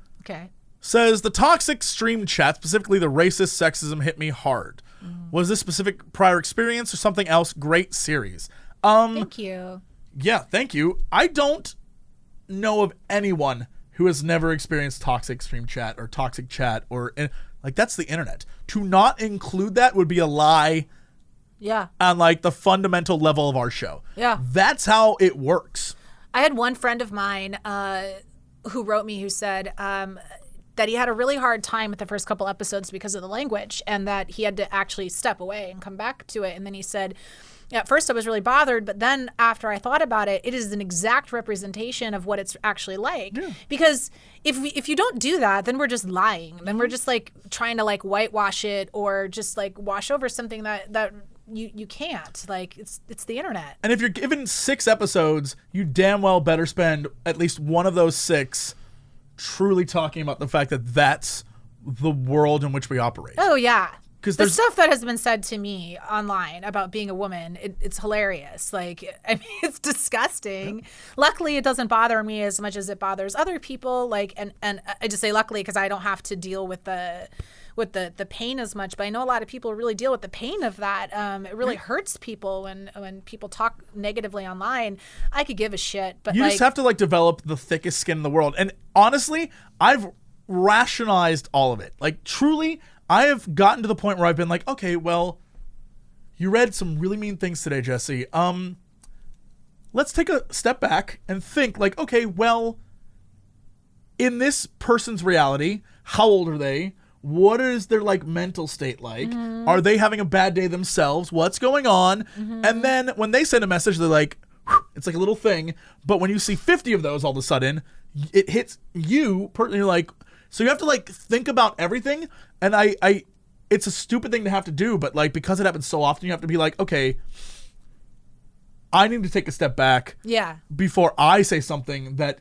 says, the toxic stream chat, specifically the racist sexism, hit me hard. Was this specific prior experience or something else? Great series. Thank you. Yeah, thank you. I don't know of anyone who has never experienced toxic stream chat or toxic chat or like, that's the internet. To not include that would be a lie. Yeah. On like the fundamental level of our show. Yeah. That's how it works. I had one friend of mine who wrote me who said that he had a really hard time with the first couple episodes because of the language, and that he had to actually step away and come back to it. And then he said, at first I was really bothered, but then after I thought about it, it is an exact representation of what it's actually like. Yeah. Because if you don't do that, then we're just lying. Then we're just like trying to like whitewash it or just like wash over something that you can't. Like, it's the internet. And if you're given 6 episodes, you damn well better spend at least one of those 6 truly talking about the fact that that's the world in which we operate. Oh, yeah. Because the stuff that has been said to me online about being a woman, it's hilarious. Like, I mean, it's disgusting. Yeah. Luckily, it doesn't bother me as much as it bothers other people. Like, and I just say luckily because I don't have to deal with the pain as much. But I know a lot of people really deal with the pain of that. It really hurts people when people talk negatively online. I could give a shit, but you just have to like develop the thickest skin in the world. And honestly, I've rationalized all of it. Like, truly, I have gotten to the point where I've been like, okay, well, you read some really mean things today, Jesse. Let's take a step back and think like, okay, well, in this person's reality, how old are they? What is their like mental state like? Mm-hmm. Are they having a bad day themselves? What's going on? Mm-hmm. And then when they send a message, they're like, It's like a little thing. But when you see 50 of those all of a sudden, it hits you personally. Like, so you have to like think about everything. And I it's a stupid thing to have to do, but like because it happens so often, you have to be like, okay, I need to take a step back. Yeah. Before I say something that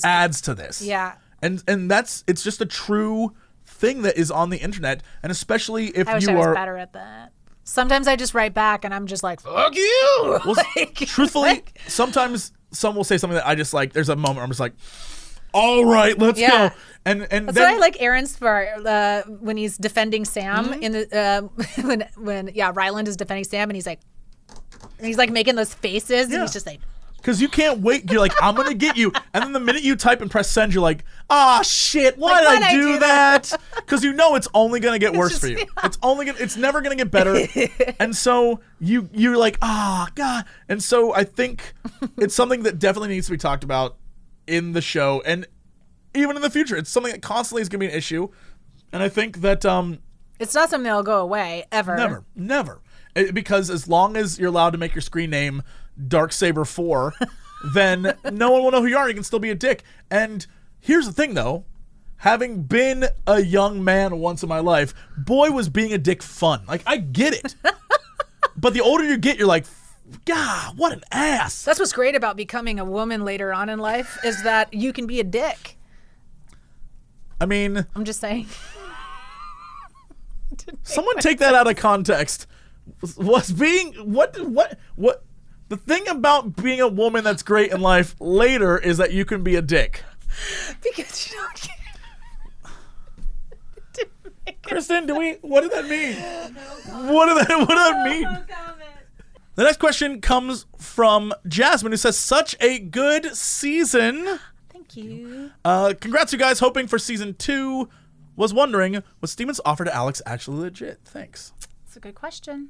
adds to this. Yeah. And it's just a true thing that is on the internet, and especially if I wish you I was are better at that. Sometimes I just write back and I'm just like, fuck you. Well, truthfully, sometimes someone will say something that I just like, there's a moment where I'm just like, all right, let's go. And that's then, what I like Aaron's for when he's defending Sam in the when Ryland is defending Sam and he's like making those faces and he's just like, because you can't wait. You're like, I'm gonna get you, and then the minute you type and press send, you're like, ah, shit, why did I do that? Because you know it's only gonna get worse for you. It's never gonna get better, and so you're like, ah, God, and so I think it's something that definitely needs to be talked about in the show, and even in the future, it's something that constantly is gonna be an issue, and I think that it's not something that'll go away ever. Never, because as long as you're allowed to make your screen name Darksaber 4, then no one will know who you are. You can still be a dick. And here's the thing, though. Having been a young man once in my life, boy, was being a dick fun. Like, I get it. But the older you get, you're like, God, what an ass. That's what's great about becoming a woman later on in life is that you can be a dick. I mean, I'm just saying. Someone take that out of context. Was being what the thing about being a woman that's great in life later is that you can be a dick. Because you don't care. Kristen, what did that mean? What did that mean? The next question comes from Jasmine, who says, such a good season. Thank you. Congrats, you guys. Hoping for season 2. Was wondering, was Steeman's offer to Alex actually legit? Thanks. That's a good question.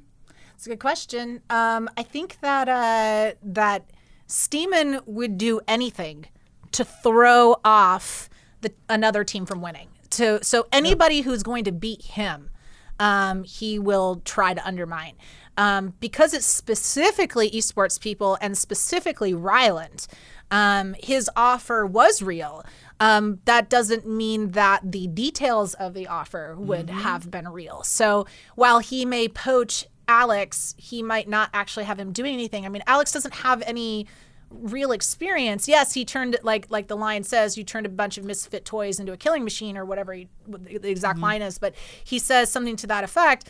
I think that that Steeman would do anything to throw off another team from winning. So anybody who's going to beat him, he will try to undermine. Because it's specifically esports people and specifically Ryland, his offer was real. That doesn't mean that the details of the offer would have been real. So while he may poach Alex, he might not actually have him doing anything. I mean, Alex doesn't have any real experience. Yes, he turned, like the line says, you turned a bunch of misfit toys into a killing machine or whatever the exact line is. But he says something to that effect,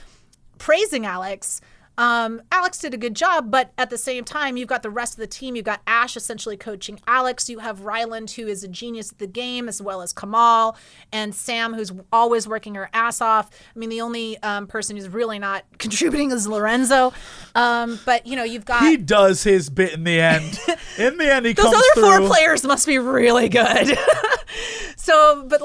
praising Alex. Alex did a good job, but at the same time, you've got the rest of the team. You've got Ash essentially coaching Alex. You have Ryland, who is a genius at the game, as well as Kamal, and Sam, who's always working her ass off. I mean, the only person who's really not contributing is Lorenzo. But, you've got... He does his bit in the end. In the end, he comes through. Those other 4 players must be really good. So, but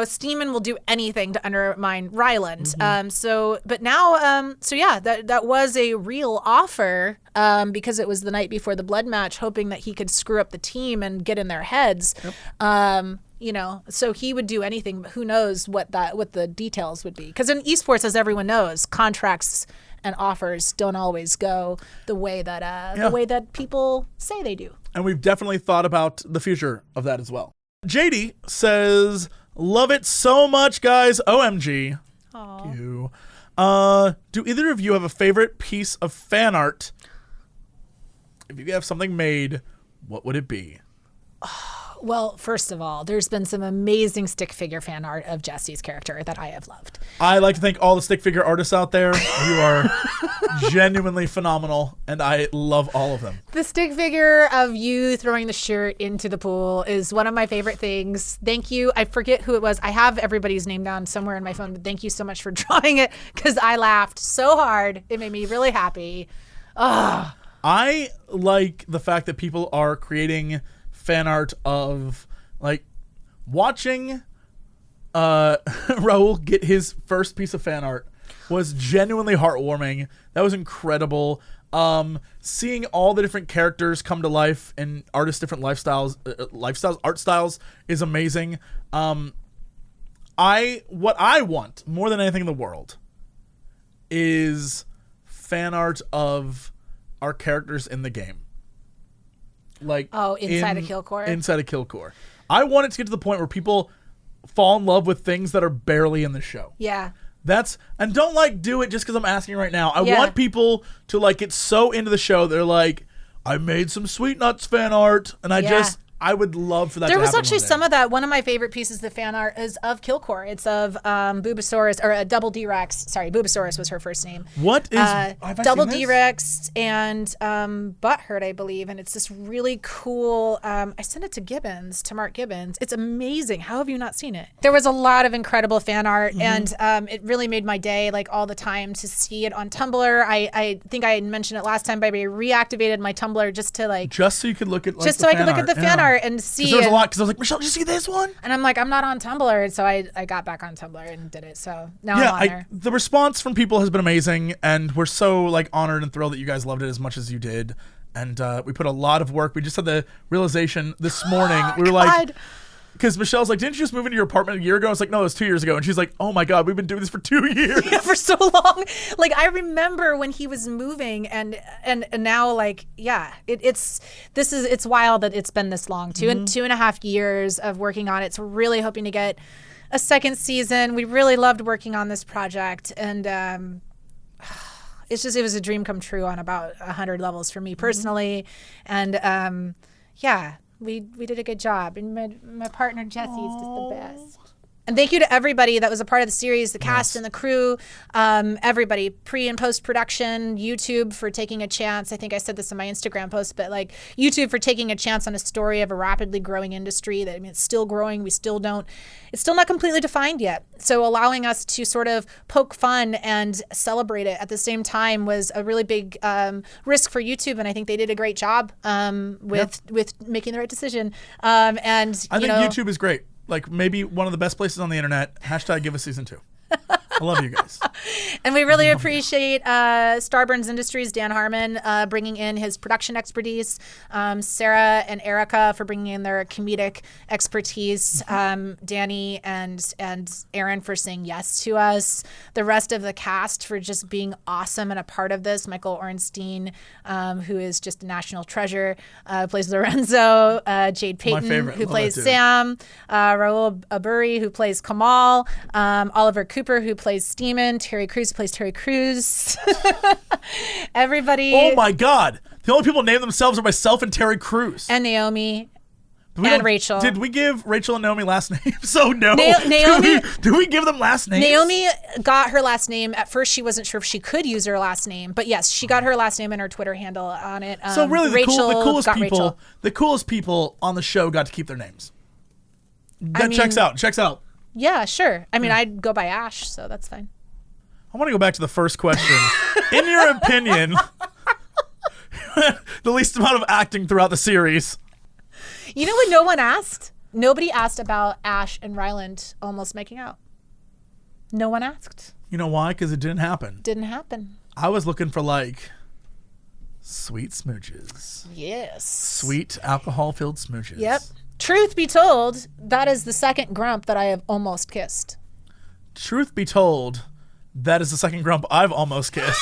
Steeman will do anything to undermine Ryland. But now, that was a real offer because it was the night before the blood match, hoping that he could screw up the team and get in their heads. Yep. So he would do anything, but who knows what the details would be. Because in esports, as everyone knows, contracts and offers don't always go the way that people say they do. And we've definitely thought about the future of that as well. JD says, love it so much, guys. OMG. Aww. Thank you. Do either of you have a favorite piece of fan art? If you could have something made, what would it be? Well, first of all, there's been some amazing stick figure fan art of Jesse's character that I have loved. I like to thank all the stick figure artists out there. You are genuinely phenomenal, and I love all of them. The stick figure of you throwing the shirt into the pool is one of my favorite things. Thank you. I forget who it was. I have everybody's name down somewhere in my phone, but thank you so much for drawing it because I laughed so hard. It made me really happy. Ugh. I like the fact that people are creating fan art of watching Raul get his first piece of fan art was genuinely heartwarming. That was incredible. Seeing all the different characters come to life and artists' different art styles is amazing. What I want more than anything in the world is fan art of our characters in the game. like inside of Killcore. Inside of Killcore. I want it to get to the point where people fall in love with things that are barely in the show. Yeah. And don't like do it just because I'm asking right now. I want people to like get so into the show they're like, I made some Sweet Nuts fan art, and I would love for that to happen. There was actually some of that. One of my favorite pieces of the fan art is of Killcore. It's of Bubosaurus, or Double D-Rex. Sorry, Bubosaurus was her first name. What is Double D-Rex and Butthurt, I believe. And it's this really cool, I sent it to Mark Gibbons. It's amazing. How have you not seen it? There was a lot of incredible fan art, and it really made my day, like, all the time to see it on Tumblr. I think I mentioned it last time, but I reactivated my Tumblr just to, like... Just so you could look at, like, just so I could look at the fan art and see. There was a lot, because I was like, Michelle, did you see this one? And I'm like, I'm not on Tumblr, and so I got back on Tumblr and did it. So now I'm on there. The response from people has been amazing, and we're so like honored and thrilled that you guys loved it as much as you did. And we put a lot of work. We just had the realization this morning. We were like, because Michelle's like, didn't you just move into your apartment a year ago? I was like, no, it was 2 years ago. And she's like, oh my God, we've been doing this for 2 years. Yeah, for so long. Like, I remember when he was moving, and now, like, yeah, it's wild that it's been this long. 2.5 years of working on it. So we're really hoping to get a second season. We really loved working on this project, and it was a dream come true on about 100 levels for me personally. And yeah. We did a good job, and my partner Jesse's just the best. And thank you to everybody that was a part of the series, the cast and the crew, everybody, pre and post production, YouTube for taking a chance. I think I said this in my Instagram post, but like YouTube for taking a chance on a story of a rapidly growing industry that, I mean, it's still growing. It's still not completely defined yet. So allowing us to sort of poke fun and celebrate it at the same time was a really big risk for YouTube, and I think they did a great job with making the right decision. And I think YouTube is great. Like, maybe one of the best places on the internet. # give us season 2. I love you guys. And we really appreciate Starburns Industries, Dan Harmon, bringing in his production expertise, Sarah and Erica for bringing in their comedic expertise, Danny and Aaron for saying yes to us, the rest of the cast for just being awesome and a part of this, Michael Ornstein, who is just a national treasure, plays Lorenzo, Jade Payton, who plays Sam, Raul Aburi, who plays Kamal, Oliver Cooper, who plays Steeman, Terry Crews plays Terry Crews. Everybody. Oh my God. The only people named themselves are myself and Terry Crews. And Naomi. And Rachel. Did we give Rachel and Naomi last names? So no. Naomi. Do we give them last names? Naomi got her last name. At first, she wasn't sure if she could use her last name, but yes, she got her last name and her Twitter handle on it. So really, the Rachel. coolest people on the show got to keep their names. That checks out. Yeah, sure. I mean, I'd go by Ash, so that's fine. I want to go back to the first question. In your opinion, the least amount of acting throughout the series. You know what no one asked? Nobody asked about Ash and Ryland almost making out. No one asked. You know why? Because it didn't happen. Didn't happen. I was looking for, like, sweet smooches. Yes. Sweet alcohol-filled smooches. Yep. Truth be told, that is the second grump that I have almost kissed. Truth be told, that is the second grump I've almost kissed.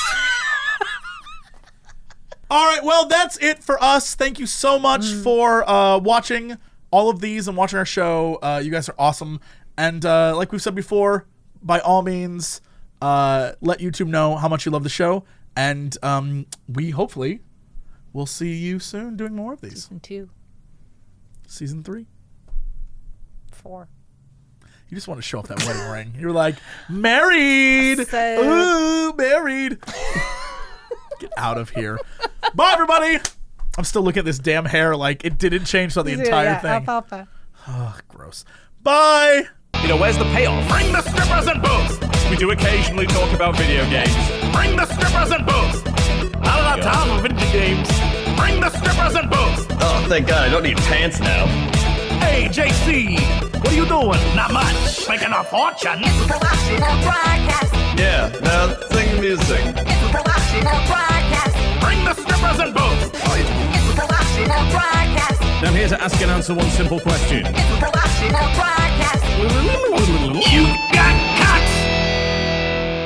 All right, well, that's it for us. Thank you so much for watching all of these and watching our show. You guys are awesome. And like we've said before, by all means, let YouTube know how much you love the show. And we hopefully will see you soon doing more of these. Season 2. Season 3? 4. You just want to show off that wedding ring. You're like, married! Ooh, married! Get out of here. Bye, everybody! I'm still looking at this damn hair like it didn't change throughout the entire thing. Alfalfa. Oh, gross. Bye! You know, where's the payoff? Bring the strippers and booze! We do occasionally talk about video games. Bring the strippers and booze! Not enough time for video games. Bring the strippers and booze! Oh, thank God, I don't need pants now. Hey, JC, what are you doing? Not much. Making a fortune. It's a promotional broadcast. Yeah, now sing music. It's a promotional broadcast. Bring the strippers and booze! It's a promotional broadcast. I'm here to ask and answer one simple question. It's a promotional broadcast. You got